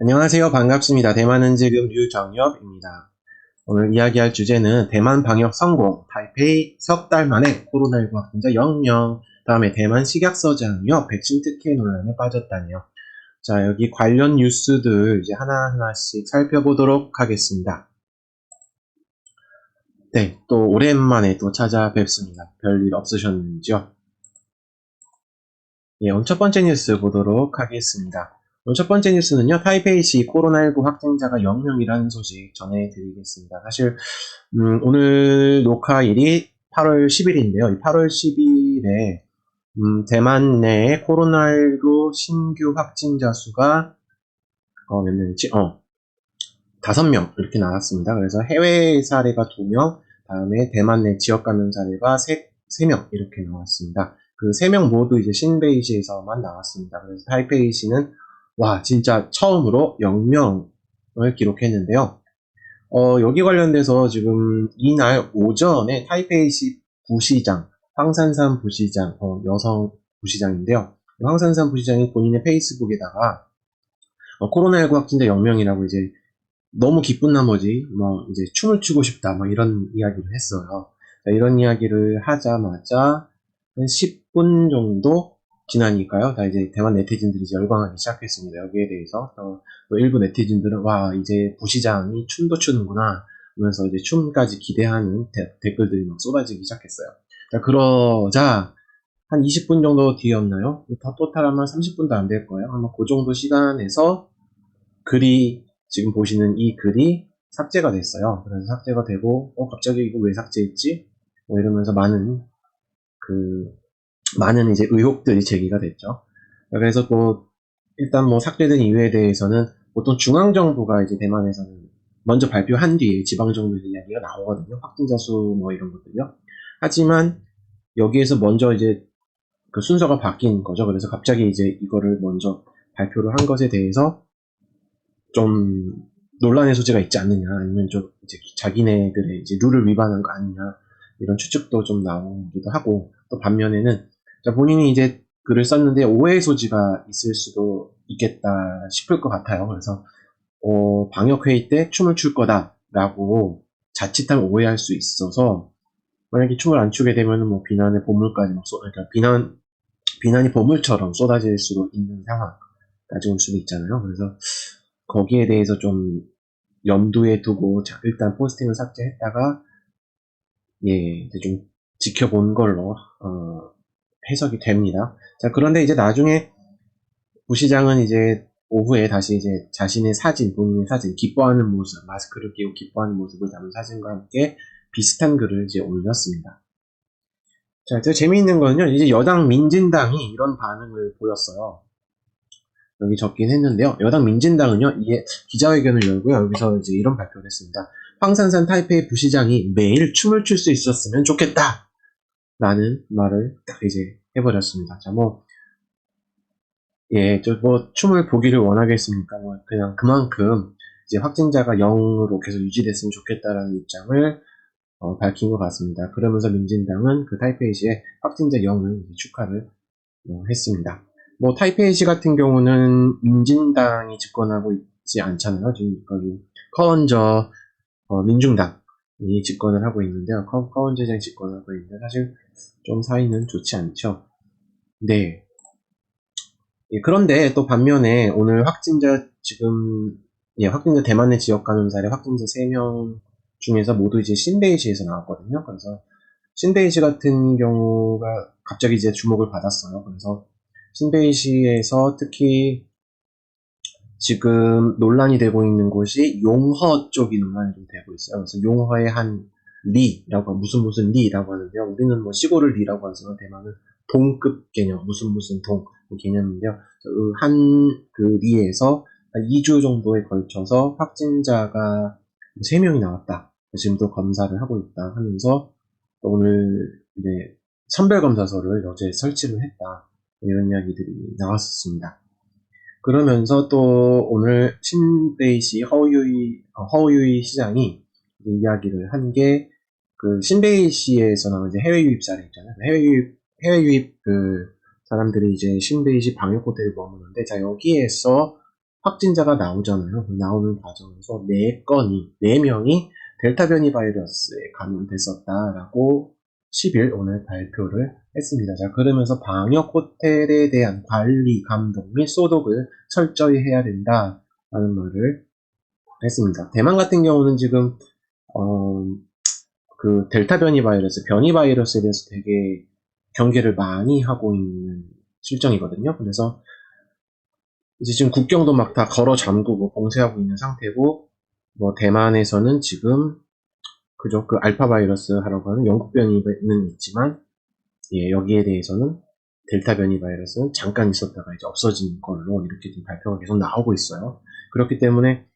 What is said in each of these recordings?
안녕하세요. 반갑습니다. 대만은 지금 류정엽입니다. 오늘 이야기할 주제는 대만 방역 성공, 타이페이 석 달 만에 코로나19 확진자 0명, 다음에 대만 식약서장이요, 백신 특혜 논란에 빠졌다네요. 자, 여기 관련 뉴스들 이제 하나하나씩 살펴보도록 하겠습니다. 네, 또 오랜만에 또 찾아뵙습니다. 별일 없으셨는지요? 예, 오늘 첫 번째 뉴스 보도록 하겠습니다. 오늘 첫 번째 뉴스는요, 타이페이시 코로나19 확진자가 0명이라는 소식 전해드리겠습니다. 사실, 오늘 녹화일이 8월 10일인데요. 이 8월 10일에, 대만 내에 코로나19 신규 확진자 수가, 몇 명이지? 5명 이렇게 나왔습니다. 그래서 해외 사례가 2명, 다음에 대만 내 지역 감염 사례가 3명 이렇게 나왔습니다. 그 3명 모두 이제 신베이시에서만 나왔습니다. 그래서 타이페이시는 와 진짜 처음으로 0명을 기록했는데요. 여기 관련돼서 지금 이날 오전에 타이페이시 부시장, 황산산 부시장, 여성 부시장인데요. 황산산 부시장이 본인의 페이스북에다가 코로나19 확진자 0명이라고 이제 너무 기쁜 나머지 이제 춤을 추고 싶다 이런 이야기를 했어요. 자, 이런 이야기를 하자마자 한 10분 정도 지나니까요. 다 이제 대만 네티즌들이 이제 열광하기 시작했습니다. 여기에 대해서 또 일부 네티즌들은 와 이제 부시장이 춤도 추는구나 하면서 이제 춤까지 기대하는 댓글들이 막 쏟아지기 시작했어요. 자, 그러자 한 20분 정도 뒤였나요? 더 토탈하면 30분도 안 될 거예요. 아마 그 정도 시간에서 글이 지금 보시는 이 글이 삭제가 됐어요. 그래서 삭제가 되고 갑자기 이거 왜 삭제했지? 이러면서 많은 이제 의혹들이 제기가 됐죠. 그래서 또 일단 삭제된 이유에 대해서는 보통 중앙정부가 이제 대만에서는 먼저 발표한 뒤에 지방정부에서 이야기가 나오거든요. 확진자 수 이런 것들요. 하지만 여기에서 먼저 이제 그 순서가 바뀐 거죠. 그래서 갑자기 이제 이거를 먼저 발표를 한 것에 대해서 좀 논란의 소지가 있지 않느냐, 아니면 좀 이제 자기네들의 이제 룰을 위반한 거 아니냐, 이런 추측도 좀 나오기도 하고, 또 반면에는 본인이 이제 글을 썼는데 오해의 소지가 있을 수도 있겠다 싶을 것 같아요. 그래서 방역회의 때 춤을 출 거다라고 자칫하면 오해할 수 있어서 만약에 춤을 안 추게 되면 비난의 보물까지 그러니까 비난이 보물처럼 쏟아질 수도 있는 상황까지 올 수도 있잖아요. 그래서 거기에 대해서 좀 염두에 두고 일단 포스팅을 삭제했다가 이제 좀 지켜본 걸로 해석이 됩니다. 자, 그런데 이제 나중에 부시장은 이제 오후에 다시 이제 자신의 사진, 본인의 사진, 기뻐하는 모습, 마스크를 끼고 기뻐하는 모습을 담은 사진과 함께 비슷한 글을 이제 올렸습니다. 자, 재미있는 거는요, 이제 여당 민진당이 이런 반응을 보였어요. 여기 적긴 했는데요. 여당 민진당은요, 이게 기자회견을 열고요. 여기서 이제 이런 발표를 했습니다. 황산산 타이페이 부시장이 매일 춤을 출 수 있었으면 좋겠다! 라는 말을 딱 이제 해버렸습니다. 자, 춤을 보기를 원하겠습니까? 그냥 그만큼 이제 확진자가 0으로 계속 유지됐으면 좋겠다라는 입장을 밝힌 것 같습니다. 그러면서 민진당은 그 타이페이시의 확진자 0을 축하를 했습니다. 타이페이시 같은 경우는 민진당이 집권하고 있지 않잖아요. 지금 거기 커언저 민중당이 집권을 하고 있는데요. 커언저장이 집권을 하고 있는데 사실 좀 사이는 좋지 않죠. 네. 예, 그런데 또 반면에 오늘 확진자 확진자 대만 내 지역 감염 사례 확진자 3명 중에서 모두 이제 신베이시에서 나왔거든요. 그래서 신베이시 같은 경우가 갑자기 이제 주목을 받았어요. 그래서 신베이시에서 특히 지금 논란이 되고 있는 곳이 용허 쪽이 논란이 좀 되고 있어요. 그래서 용허의 한 리라고 무슨 리라고 하는데요. 우리는 시골을 리라고 하지만 대만은 동급 개념 무슨 동 개념인데요. 그 리에서 한 2주 정도에 걸쳐서 확진자가 3명이 나왔다. 지금도 검사를 하고 있다 하면서 오늘 이제 선별검사소를 어제 설치를 했다. 이런 이야기들이 나왔었습니다. 그러면서 또 오늘 신베이시 허우유이 시장이 이야기를 한 게 그 신베이시에서 나온 이제 해외 유입 사례 있잖아요. 해외 유입 그 사람들이 이제 신베이시 방역 호텔에 머무는데 자 여기에서 확진자가 나오잖아요. 그 나오는 과정에서 4명이 델타 변이 바이러스에 감염됐었다라고 10일 오늘 발표를 했습니다. 자, 그러면서 방역 호텔에 대한 관리, 감독 및 소독을 철저히 해야 된다라는 말을 했습니다. 대만 같은 경우는 지금 그 델타 변이 바이러스에 대해서 되게 경계를 많이 하고 있는 실정이거든요. 그래서 이제 지금 국경도 막 다 걸어 잠그고 봉쇄하고 있는 상태고, 뭐 대만에서는 지금 그저 그 알파 바이러스라고 하는 영국 변이는 있지만, 예, 여기에 대해서는 델타 변이 바이러스는 잠깐 있었다가 이제 없어진 걸로 이렇게 좀 발표가 계속 나오고 있어요. 그렇기 때문에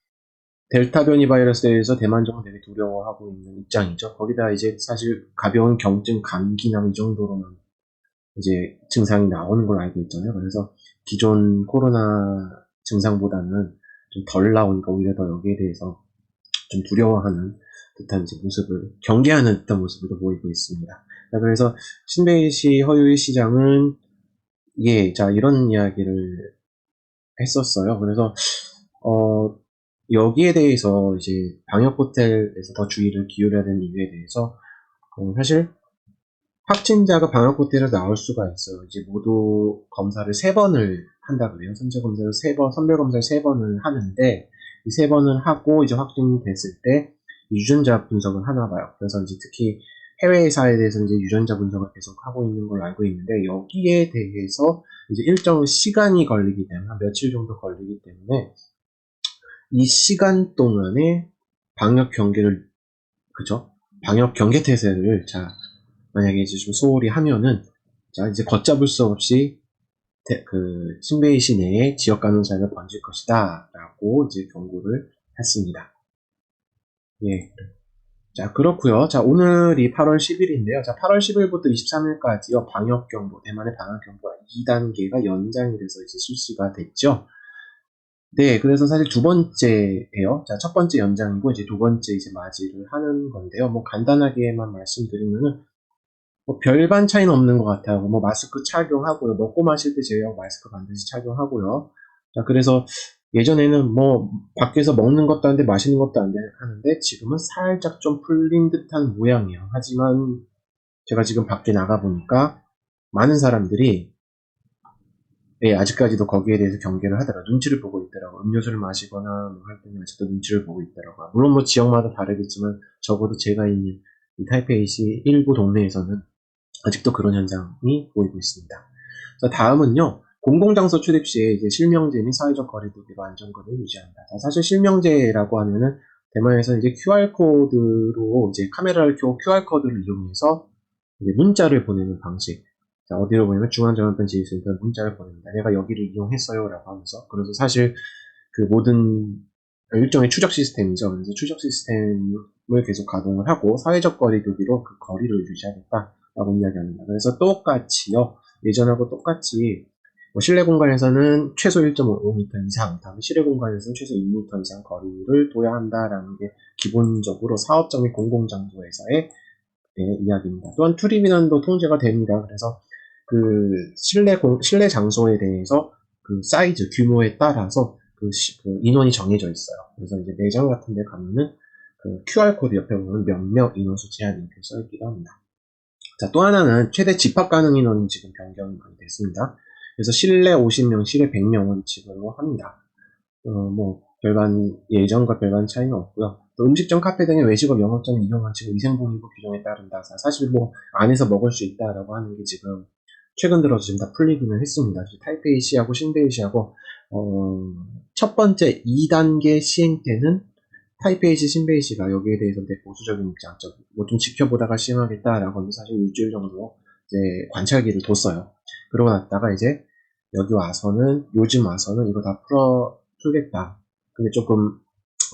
델타 변이 바이러스에 대해서 대만정은 되게 두려워하고 있는 입장이죠. 거기다 이제 사실 가벼운 경증, 감기나 이 정도로만 이제 증상이 나오는 걸로 알고 있잖아요. 그래서 기존 코로나 증상보다는 좀 덜 나오니까 오히려 더 여기에 대해서 좀 두려워하는 듯한 이제 모습을, 경계하는 듯한 모습을 또 보이고 있습니다. 자, 그래서 신베이시 허유이 시장은 예, 자, 이런 이야기를 했었어요. 그래서 여기에 대해서 이제 방역 호텔에서 더 주의를 기울여야 되는 이유에 대해서 사실 확진자가 방역 호텔에 나올 수가 있어요. 이제 모두 검사를 3번을 한다 그래요. 선제 검사를 3번, 선별 검사를 3번을 하는데 이 3번을 하고 이제 확진이 됐을 때 유전자 분석을 하나 봐요. 그래서 이제 특히 해외 회사에 대해서 이제 유전자 분석을 계속 하고 있는 걸로 알고 있는데 여기에 대해서 이제 일정 시간이 걸리기 때문에 한 며칠 정도 걸리기 때문에 이 시간 동안에 방역 경계를 그죠? 방역 경계 태세를 자 만약에 이제 좀 소홀히 하면은 자 이제 걷잡을 수 없이 그 신베이시 내에 지역 감염자가 번질 것이다 라고 이제 경고를 했습니다. 예. 자, 그렇고요. 자, 오늘이 8월 10일인데요. 자, 8월 10일부터 23일까지요. 방역 경보, 대만의 방역 경보가 2단계가 연장이 돼서 이제 실시가 됐죠. 네, 그래서 사실 두 번째예요. 자, 첫 번째 연장이고 이제 두 번째 이제 맞이를 하는 건데요. 뭐 간단하게만 말씀드리면은 뭐 별반 차이는 없는 것 같아요. 뭐 마스크 착용하고요. 먹고 마실 때 제외하고 마스크 반드시 착용하고요. 자, 그래서 예전에는 뭐 밖에서 먹는 것도 안 돼, 마시는 것도 안 돼 하는데 지금은 살짝 좀 풀린 듯한 모양이에요. 하지만 제가 지금 밖에 나가 보니까 많은 사람들이 예, 아직까지도 거기에 대해서 경계를 하더라고요. 눈치를 보고 있더라고요. 음료수를 마시거나 뭐 할 때는 아직도 눈치를 보고 있더라고요. 물론 뭐 지역마다 다르겠지만 적어도 제가 있는 이 타이페이시 일부 동네에서는 아직도 그런 현상이 보이고 있습니다. 자, 다음은요. 공공장소 출입 시에 이제 실명제 및 사회적 거리두기로 안전거리를 유지한다. 자, 사실 실명제라고 하면은 대만에서 이제 QR코드로 이제 카메라를 켜고 QR코드를 이용해서 이제 문자를 보내는 방식. 자, 어디로 보내면 중앙전화변 지휘센터 문자를 보냅니다. 내가 여기를 이용했어요. 라고 하면서. 그래서 사실 그 모든 일종의 추적 시스템이죠. 그래서 추적 시스템을 계속 가동을 하고 사회적 거리두기로 그 거리를 유지하겠다라고 이야기합니다. 그래서 똑같이요. 예전하고 똑같이 뭐 실내 공간에서는 최소 1.5m 이상, 다음에 실외 공간에서는 최소 2m 이상 거리를 둬야 한다라는 게 기본적으로 사업장 및 공공장소에서의 이야기입니다. 또한 출입 인원도 통제가 됩니다. 그래서 그 실내 장소에 대해서 그 사이즈, 규모에 따라서 그 인원이 정해져 있어요. 그래서 이제 매장 같은 데 가면은 그 QR코드 옆에 보면 몇 명 인원수 제한이 이렇게 써있기도 합니다. 자, 또 하나는 최대 집합 가능 인원이 지금 변경이 많이 됐습니다. 그래서 실내 50명, 실외 100명 원칙으로 합니다. 뭐 예전과 별반 차이는 없고요. 또 음식점, 카페 등의 외식업 영업장 이용 원칙은 위생복리부 규정에 따른다. 사실 뭐 안에서 먹을 수 있다라고 하는 게 지금 최근 들어서 지금 다 풀리기는 했습니다. 타이페이시하고 신베이시하고 첫 번째 2단계 시행 때는 타이페이시, 신베이시가 여기에 대해서 되게 보수적인 입장점, 뭐 좀 지켜보다가 시행하겠다라고 하면 사실 일주일 정도 이제 관찰기를 뒀어요. 그러고 났다가 이제 여기 와서는 요즘 와서는 이거 다 풀겠다. 근데 조금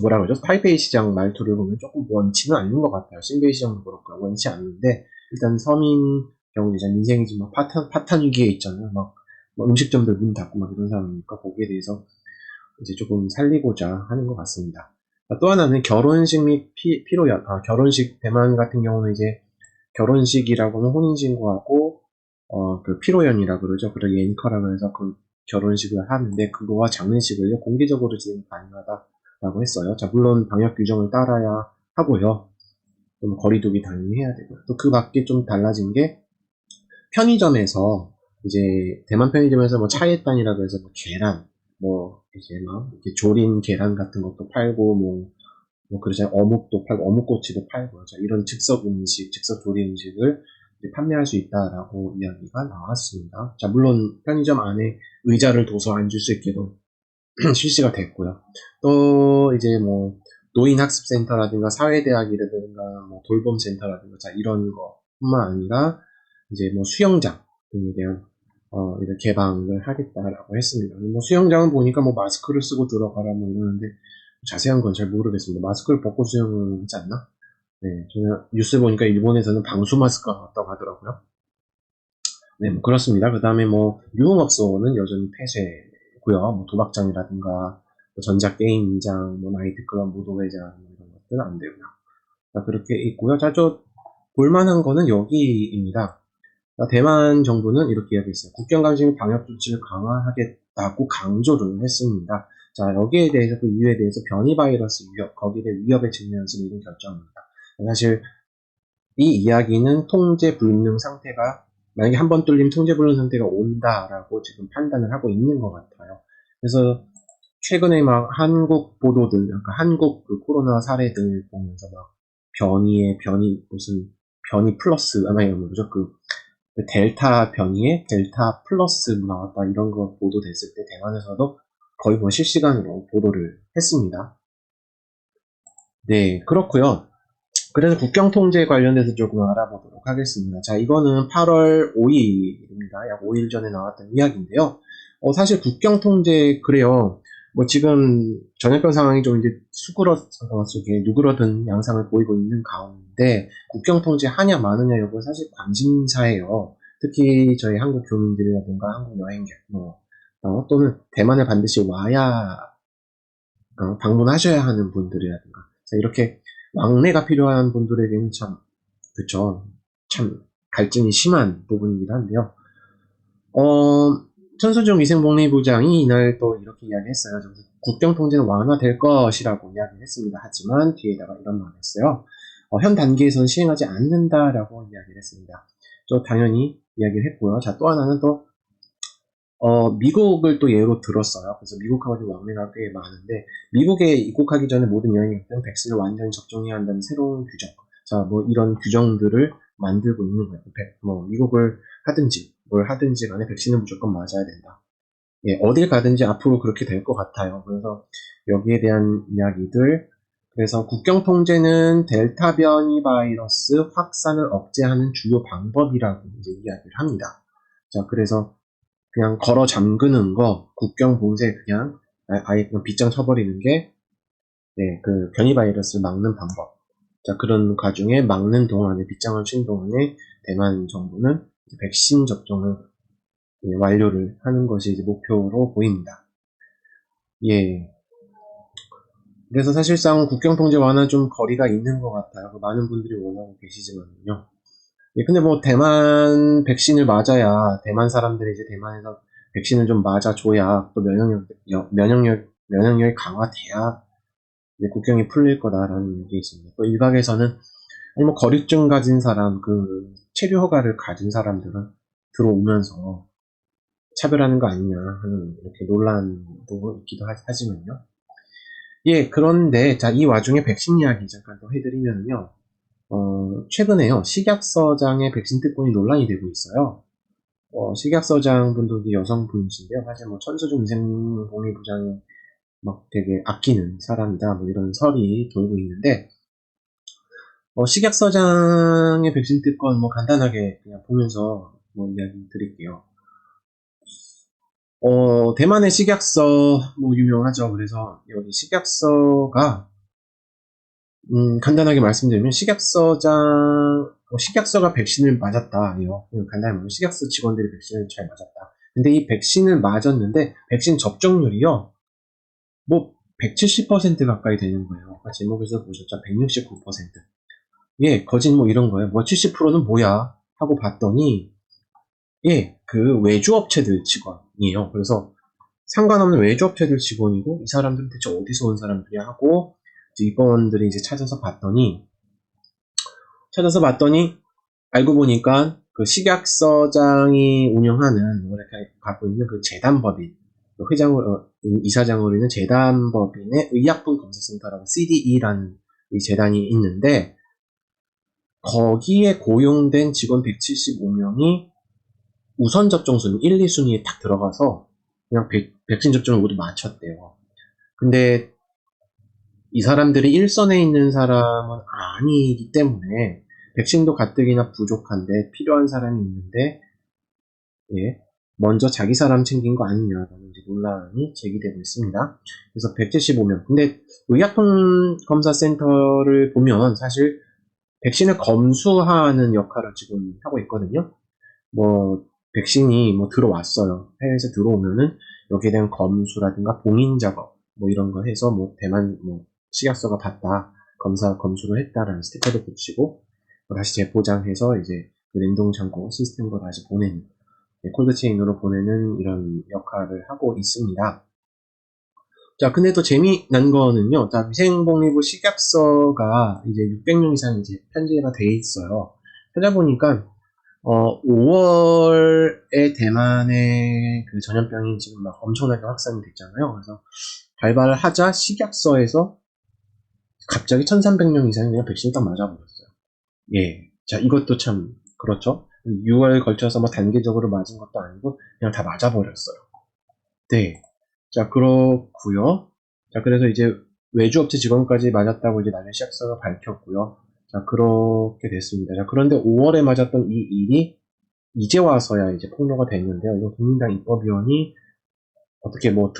뭐라 그러죠? 타이페이 시장 말투를 보면 조금 원치는 않는 것 같아요. 신베이 시장도 그렇고요. 원치 않는데 일단 서민 경제자 민생이 지금 막 파탄 위기에 있잖아요. 막 음식점들 문 닫고 막 이런 상황이니까 거기에 대해서 이제 조금 살리고자 하는 것 같습니다. 또 하나는 결혼식 및 피로연. 결혼식 대만 같은 경우는 이제 결혼식이라고는 혼인신고하고 그 피로연이라 그러죠. 그리고 예니커라 그래서 그 결혼식을 하는데 그거와 장례식을요 공개적으로 진행 가능하다라고 했어요. 자, 물론 방역 규정을 따라야 하고요. 좀 거리두기 당연히 해야 되고요. 또 그 밖에 좀 달라진 게 편의점에서 이제 대만 편의점에서 뭐 차예단이라고 해서 뭐 계란 뭐 이제 막 이렇게 조린 계란 같은 것도 팔고 뭐 그러잖아요. 어묵도 팔고 어묵꼬치도 팔고 자, 이런 즉석 음식, 즉석 조리 음식을 이제 판매할 수 있다라고 이야기가 나왔습니다. 자, 물론 편의점 안에 의자를 둬서 앉을 수 있게도 실시가 됐고요. 또 이제 뭐 노인학습센터라든가 사회대학이라든가 뭐 돌봄센터라든가 자, 이런 거뿐만 아니라 이제 뭐 수영장 등에 대한 이런 개방을 하겠다라고 했습니다. 뭐 수영장은 보니까 뭐 마스크를 쓰고 들어가라 뭐 이러는데 자세한 건 잘 모르겠습니다. 마스크를 벗고 수영을 하지 않나? 네, 저는 뉴스 보니까 일본에서는 방수 마스크가 나왔다고 하더라고요. 네, 뭐 그렇습니다. 그 다음에 뭐 유흥업소는 여전히 폐쇄고요. 뭐 도박장이라든가 뭐 전자게임장, 뭐 나이트클럽, 무도회장 뭐 이런 것들은 안 되고요. 자, 그렇게 있고요. 자, 저 볼만한 거는 여기입니다. 자, 대만 정부는 이렇게 이야기했어요. 국경 감시 방역 조치를 강화하겠다고 강조를 했습니다. 자, 여기에 대해서 그 이유에 대해서 변이 바이러스 위협, 거기에 대해 위협에 직면해서 내린 결정입니다. 사실 이 이야기는 통제 불능 상태가 만약에 한번 뚫리면 통제 불능 상태가 온다라고 지금 판단을 하고 있는 것 같아요. 그래서 최근에 막 한국 보도들, 그러니까 한국 그 코로나 사례들 보면서 막 변이 무슨 변이 플러스 아니 뭐죠 그 델타 변이에 델타 플러스 나왔다 이런 거 보도됐을 때 대만에서도 거의 뭐 실시간으로 보도를 했습니다. 네, 그렇고요. 그래서 국경 통제 관련돼서 조금 알아보도록 하겠습니다. 자, 이거는 8월 5일입니다. 약 5일 전에 나왔던 이야기인데요. 사실 국경 통제 그래요. 뭐 지금 전염병 상황이 좀 이제 누그러든 양상을 보이고 있는 가운데 국경 통제 하냐 마느냐 여부 사실 관심사예요. 특히 저희 한국 교민들이라든가 한국 여행객 또는 대만에 반드시 와야 방문하셔야 하는 분들이라든가 자, 이렇게 왕래가 필요한 분들에게는 참 그쵸 참 갈증이 심한 부분이긴 한데요. 천수중 위생복리부장이 이날 또 이렇게 이야기했어요. 국경 통제는 완화될 것이라고 이야기했습니다. 하지만 뒤에다가 이런 말을 했어요. 현 단계에서는 시행하지 않는다라고 이야기를 했습니다. 저 당연히 이야기를 했고요. 자, 또 하나는 또 미국을 또 예로 들었어요. 그래서 미국하고 좀 왕래가 꽤 많은데, 미국에 입국하기 전에 모든 여행객들은 백신을 완전히 접종해야 한다는 새로운 규정. 자, 뭐 이런 규정들을 만들고 있는 거예요. 뭐 미국을 하든지 뭘 하든지 간에 백신은 무조건 맞아야 된다. 예, 어딜 가든지 앞으로 그렇게 될 것 같아요. 그래서 여기에 대한 이야기들, 그래서 국경 통제는 델타 변이 바이러스 확산을 억제하는 주요 방법이라고 이제 이야기를 합니다. 자, 그래서 그냥 걸어 잠그는 거, 국경 봉쇄 그냥 아예 그냥 빗장 쳐버리는 게, 네, 그 변이 바이러스를 막는 방법. 자, 그런 과정에 막는 동안에, 빗장을 친 동안에 대만 정부는 백신 접종을 완료를 하는 것이 이제 목표로 보입니다. 예. 그래서 사실상 국경 통제 완화는 좀 거리가 있는 것 같아요. 많은 분들이 원하고 계시지만요. 예, 근데 뭐 대만 백신을 맞아야 대만 사람들이 이제 대만에서 백신을 좀 맞아줘야 또 면역력이 강화돼야 이제 국경이 풀릴 거다라는 얘기 있습니다. 또 일각에서는 아니 뭐 거류증 가진 사람, 그 체류 허가를 가진 사람들은 들어오면서 차별하는 거 아니냐 하는 이렇게 논란도 있기도 하지만요. 예, 그런데 자, 이 와중에 백신 이야기 잠깐 더 해드리면요. 최근에요, 식약서장의 백신 특권이 논란이 되고 있어요. 식약서장 분도 여성분이신데요. 사실 뭐 천수중 위생복리부장이 막 되게 아끼는 사람이다, 뭐 이런 설이 돌고 있는데, 식약서장의 백신 특권 뭐 간단하게 그냥 보면서 뭐 이야기 드릴게요. 대만의 식약서 뭐 유명하죠. 그래서 여기 식약서가 간단하게 말씀드리면 식약서가 백신을 맞았다예요. 간단히 말하면 식약서 직원들이 백신을 잘 맞았다. 근데 이 백신을 맞았는데 백신 접종률이요, 뭐 170% 가까이 되는 거예요. 아까 제목에서 보셨죠? 169%. 예, 거진 뭐 이런 거예요. 뭐 70%는 뭐야 하고 봤더니 예, 그 외주업체들 직원이에요. 그래서 상관없는 외주업체들 직원이고, 이 사람들은 대체 어디서 온 사람들이야 하고, 이제 입원들이 이제 찾아서 봤더니, 알고 보니까 그 식약서장이 운영하는, 이렇게 갖고 있는 그 재단법인, 그 이사장으로 있는 재단법인의 의약품검사센터라고 CDE라는 이 재단이 있는데, 거기에 고용된 직원 175명이 우선 접종 순위 1, 2순위에 딱 들어가서 그냥 백신 접종을 모두 마쳤대요. 근데 이 사람들이 일선에 있는 사람은 아니기 때문에 백신도 가뜩이나 부족한데 필요한 사람이 있는데 예, 먼저 자기 사람 챙긴 거 아니냐라는 이제 논란이 제기되고 있습니다. 그래서 175명. 근데 의약품검사센터를 보면 사실 백신을 검수하는 역할을 지금 하고 있거든요. 뭐 백신이 뭐 들어왔어요. 해외에서 들어오면은 여기에 대한 검수라든가 봉인 작업 뭐 이런 거 해서 뭐 대만 뭐 식약처가 봤다 검수를 했다라는 스티커도 붙이고 다시 재포장해서 이제 그 냉동창고 시스템으로 다시 보내는 콜드체인으로 보내는 이런 역할을 하고 있습니다. 자, 근데 또 재미난 거는요. 자, 위생복리부 식약서가 이제 600명 이상 이제 편제가 돼 있어요. 찾아보니까 5월에 대만의 그 전염병이 지금 막 엄청나게 확산이 됐잖아요. 그래서 발발을 하자 식약서에서 갑자기 1300명 이상이 그냥 백신 딱 맞아버렸어요. 예. 자, 이것도 참, 그렇죠. 6월 걸쳐서 뭐 단계적으로 맞은 것도 아니고 그냥 다 맞아버렸어요. 네. 자, 그렇고요. 자, 그래서 이제 외주업체 직원까지 맞았다고 이제 나중에 식약처가 밝혔고요. 자, 그렇게 됐습니다. 자, 그런데 5월에 맞았던 이 일이 이제 와서야 이제 폭로가 됐는데요. 이거 국민당 입법위원이 어떻게 뭐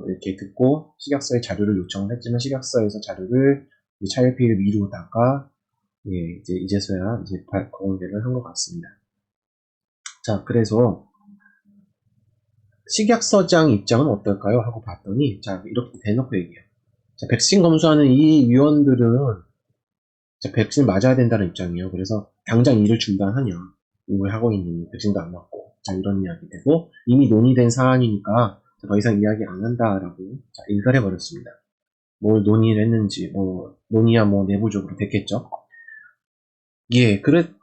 이렇게 듣고 식약처에 자료를 요청을 했지만 식약처에서 자료를 차일피일 미루다가 예, 이제서야 이제 공개를 한 것 같습니다. 자, 그래서 식약처장 입장은 어떨까요? 하고 봤더니 자, 이렇게 대놓고 얘기해요. 자, 백신 검수하는 이 위원들은 자, 백신 맞아야 된다는 입장이에요. 그래서 당장 일을 중단하냐. 이걸 하고 있는 백신도 안 맞고. 자, 이런 이야기 되고, 이미 논의된 사안이니까 더 이상 이야기 안 한다라고 자, 일갈해버렸습니다. 뭘 논의를 했는지, 뭐, 논의야 뭐 내부적으로 됐겠죠. 예, 그렇게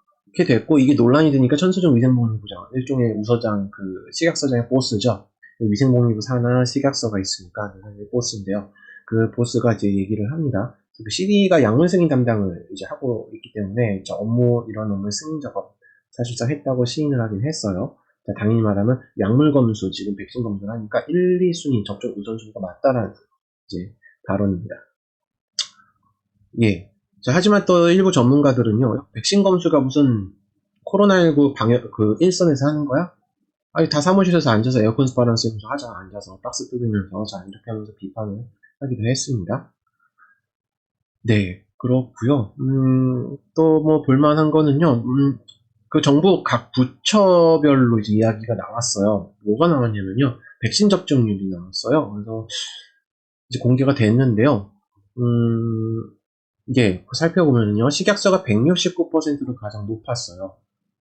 됐고, 이게 논란이 되니까 천수정 위생복리부장, 일종의 우서장, 그, 식약서장의 보스죠. 위생복리부 산하 식약서가 있으니까, 보스인데요. 그 보스가 이제 얘기를 합니다. 그 CD가 약물 승인 담당을 이제 하고 있기 때문에, 이런 업무 승인 작업 사실상 했다고 시인을 하긴 했어요. 자, 당연히 말하면, 약물 검수, 지금 백신 검수를 하니까 1, 2순위 접종 우선순위가 맞다라는 이제 발언입니다. 예. 자, 하지만 또 일부 전문가들은요, 백신 검수가 무슨 코로나19 방역, 그 일선에서 하는 거야? 아니, 다 사무실에서 앉아서 에어컨 바람 쐬면서 하자, 앉아서 박스 뜯으면서, 자, 이렇게 하면서 비판을 하기도 했습니다. 네, 그렇고요 또 뭐 볼만한 거는요, 그 정부 각 부처별로 이제 이야기가 나왔어요. 뭐가 나왔냐면요, 백신 접종률이 나왔어요. 그래서 이제 공개가 됐는데요, 이게 살펴보면요, 식약처가 169%로 가장 높았어요.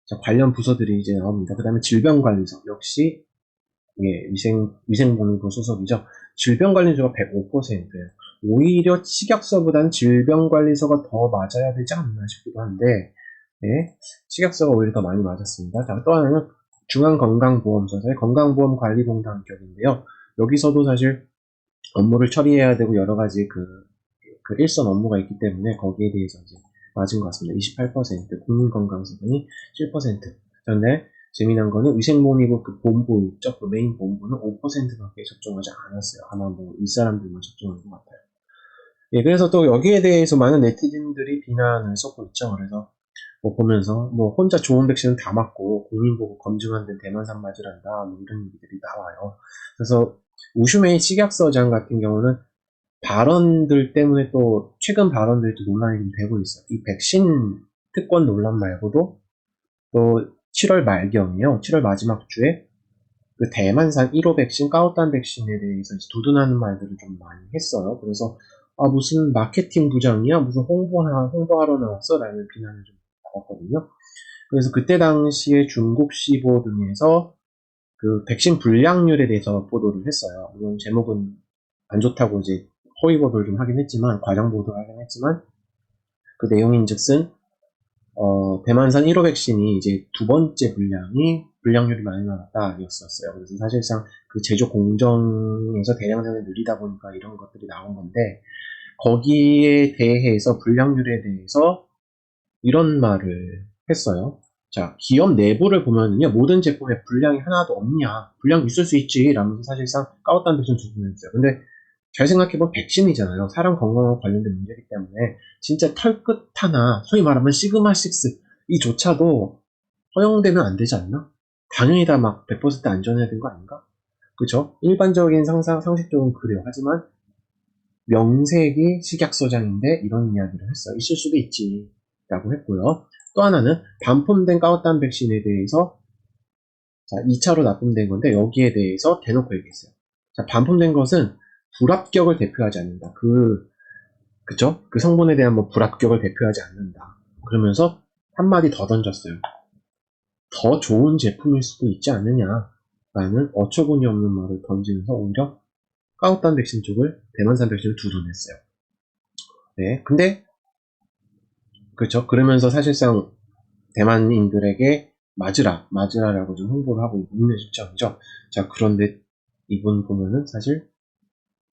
자, 관련 부서들이 이제 나옵니다. 그 다음에 질병관리서 역시 예, 위생복리부 소속이죠. 질병관리소가 105%예요. 오히려 식약처보다는 질병관리소가 더 맞아야 되지 않나 싶기도 한데 예, 식약처가 오히려 더 많이 맞았습니다. 자, 또 하나는 중앙건강보험사의 건강보험관리공단 격인데요. 여기서도 사실 업무를 처리해야 되고 여러 가지 그 일선 업무가 있기 때문에 거기에 대해서 이제 맞은 것 같습니다. 28%, 국민건강수당이 7%. 그런데 재미난 거는 위생복리부 그 본부 있죠? 그 메인 본부는 5%밖에 접종하지 않았어요. 아마 뭐 윗사람들만 접종한 것 같아요. 예, 그래서 또 여기에 대해서 많은 네티즌들이 비난을 쏟고 있죠. 그래서 뭐 보면서 뭐 혼자 좋은 백신은 다 맞고 국민 보고 검증한 데는 대만산 맞으란다 뭐 이런 얘기들이 나와요. 그래서 우슈메이 식약서장 같은 경우는 발언들 때문에 또 최근 발언들이 또 논란이 좀 되고 있어요. 이 백신 특권 논란 말고도 또 7월 말경이요. 7월 마지막 주에 그 대만산 1호 백신, 까오딴 백신에 대해서 두둔하는 말들을 좀 많이 했어요. 그래서 아 무슨 마케팅 부장이야? 무슨 홍보하러 나왔어? 라는 비난을 좀 받았거든요. 그래서 그때 당시에 중국 시보 등에서 그 백신 불량률에 대해서 보도를 했어요. 물론 제목은 안 좋다고 이제 허위 보도를 좀 하긴 했지만, 과장 보도를 하긴 했지만, 그 내용인즉슨 대만산 1호 백신이 이제 두 번째 불량률이 많이 나왔다였었어요. 그래서 사실상 그 제조 공정에서 대량생을 느리다 보니까 이런 것들이 나온 건데, 거기에 대해서 불량률에 대해서 이런 말을 했어요. 자, 기업 내부를 보면은요, 모든 제품에 불량이 하나도 없냐, 불량 있을 수 있지, 라면서 사실상 까웠다는 백신 주문했어요. 근데 잘 생각해보면 백신이잖아요. 사람 건강과 관련된 문제이기 때문에 진짜 털끝 하나, 소위 말하면 시그마 6 이조차도 허용되면 안 되지 않나? 당연히 다 막 100% 안전해야 되는 거 아닌가? 그죠? 일반적인 상식적으로 그래요. 하지만 명색이 식약서장인데 이런 이야기를 했어요. 있을 수도 있지 라고 했고요. 또 하나는 반품된 까웃단 백신에 대해서, 자, 2차로 납품된 건데 여기에 대해서 대놓고 얘기했어요. 자, 반품된 것은 불합격을 대표하지 않는다. 그쵸? 그 성분에 대한 뭐 불합격을 대표하지 않는다. 그러면서 한마디 더 던졌어요. 더 좋은 제품일 수도 있지 않느냐라는 어처구니 없는 말을 던지면서 오히려 까웃단 백신 쪽을, 대만산 백신을 두둔했어요. 네, 근데 그렇죠. 그러면서 사실상 대만인들에게 맞으라라고 좀 홍보를 하고 있는 실정이죠. 자, 그런데 이분 보면은 사실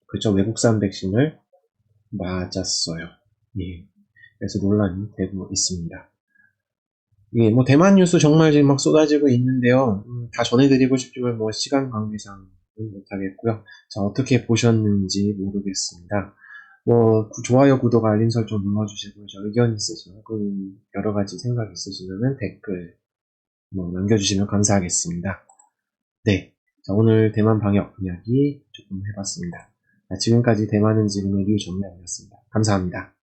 그렇죠. 외국산 백신을 맞았어요. 예. 그래서 논란이 되고 있습니다. 예, 뭐 대만 뉴스 정말 지금 막 쏟아지고 있는데요. 다 전해드리고 싶지만 뭐 시간 관계상 못하겠고요. 자, 어떻게 보셨는지 모르겠습니다. 뭐 좋아요, 구독, 알림 설정 눌러주시고, 의견 있으시면, 여러 가지 생각 있으시면 댓글 뭐 남겨주시면 감사하겠습니다. 네, 자, 오늘 대만 방역 이야기 조금 해봤습니다. 자, 지금까지 대만은 지금의 류정량이었습니다. 감사합니다.